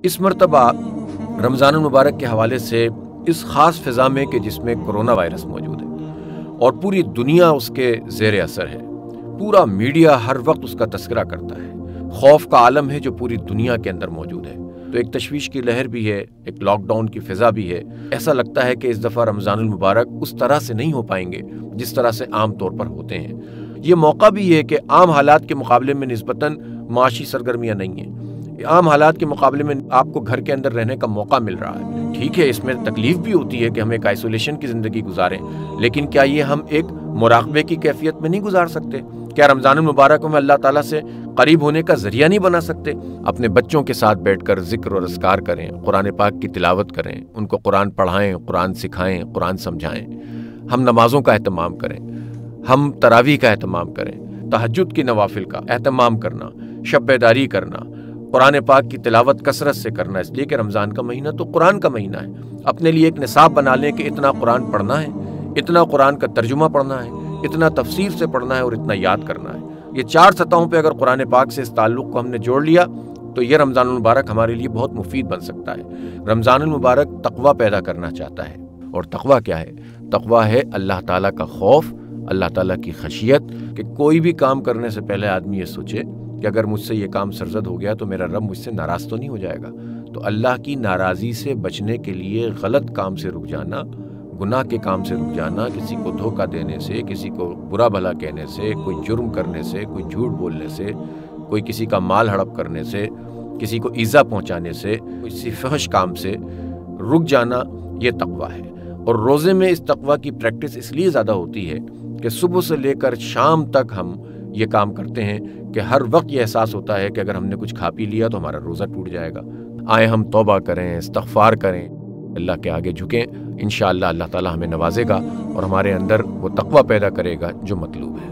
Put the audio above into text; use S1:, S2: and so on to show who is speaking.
S1: اس مرتبہ رمضان المبارک کے حوالے سے اس خاص فضا میں کہ جس میں کرونا وائرس موجود ہے اور پوری دنیا اس کے زیر اثر ہے، پورا میڈیا ہر وقت اس کا تذکرہ کرتا ہے، خوف کا عالم ہے جو پوری دنیا کے اندر موجود ہے، تو ایک تشویش کی لہر بھی ہے، ایک لاک ڈاؤن کی فضا بھی ہے۔ ایسا لگتا ہے کہ اس دفعہ رمضان المبارک اس طرح سے نہیں ہو پائیں گے جس طرح سے عام طور پر ہوتے ہیں۔ یہ موقع بھی ہے کہ عام حالات کے مقابلے میں نسبتاً معاشی سرگرمیاں نہیں ہیں، عام حالات کے مقابلے میں آپ کو گھر کے اندر رہنے کا موقع مل رہا ہے۔ ٹھیک ہے، اس میں تکلیف بھی ہوتی ہے کہ ہم ایک آئسولیشن کی زندگی گزاریں، لیکن کیا یہ ہم ایک مراقبے کی کیفیت میں نہیں گزار سکتے؟ کیا رمضان المبارک کو ہم اللہ تعالیٰ سے قریب ہونے کا ذریعہ نہیں بنا سکتے؟ اپنے بچوں کے ساتھ بیٹھ کر ذکر اور اذکار کریں، قرآن پاک کی تلاوت کریں، ان کو قرآن پڑھائیں، قرآن سکھائیں، قرآن سمجھائیں۔ ہم نمازوں کا اہتمام کریں، ہم تراویح کا اہتمام کریں، تہجد کی نوافل کا اہتمام کرنا، شب بیداری کرنا، قرآن پاک کی تلاوت کثرت سے کرنا، اس لیے کہ رمضان کا مہینہ تو قرآن کا مہینہ ہے۔ اپنے لیے ایک نصاب بنا لیں کہ اتنا قرآن پڑھنا ہے، اتنا قرآن کا ترجمہ پڑھنا ہے، اتنا تفسیر سے پڑھنا ہے اور اتنا یاد کرنا ہے۔ یہ 4 سطحوں پہ اگر قرآن پاک سے اس تعلق کو ہم نے جوڑ لیا تو یہ رمضان المبارک ہمارے لیے بہت مفید بن سکتا ہے۔ رمضان المبارک تقویٰ پیدا کرنا چاہتا ہے، اور تقویٰ کیا ہے؟ تقویٰ ہے اللہ تعالیٰ کا خوف، اللہ تعالیٰ کی خشیت، کہ کوئی بھی کام کرنے سے پہلے آدمی یہ سوچے کہ اگر مجھ سے یہ کام سرزد ہو گیا تو میرا رب مجھ سے ناراض تو نہیں ہو جائے گا۔ تو اللہ کی ناراضی سے بچنے کے لیے غلط کام سے رک جانا، گناہ کے کام سے رک جانا، کسی کو دھوکہ دینے سے، کسی کو برا بھلا کہنے سے، کوئی جرم کرنے سے، کوئی جھوٹ بولنے سے، کوئی کسی کا مال ہڑپ کرنے سے، کسی کو ایذا پہنچانے سے، کسی فحش کام سے رک جانا، یہ تقویٰ ہے۔ اور روزے میں اس تقویٰ کی پریکٹس اس لیے زیادہ ہوتی ہے کہ صبح سے لے کر شام تک ہم یہ کام کرتے ہیں کہ ہر وقت یہ احساس ہوتا ہے کہ اگر ہم نے کچھ کھا پی لیا تو ہمارا روزہ ٹوٹ جائے گا۔ آئیں ہم توبہ کریں، استغفار کریں، اللہ کے آگے جھکیں، انشاءاللہ اللہ تعالیٰ ہمیں نوازے گا اور ہمارے اندر وہ تقویٰ پیدا کرے گا جو مطلوب ہے۔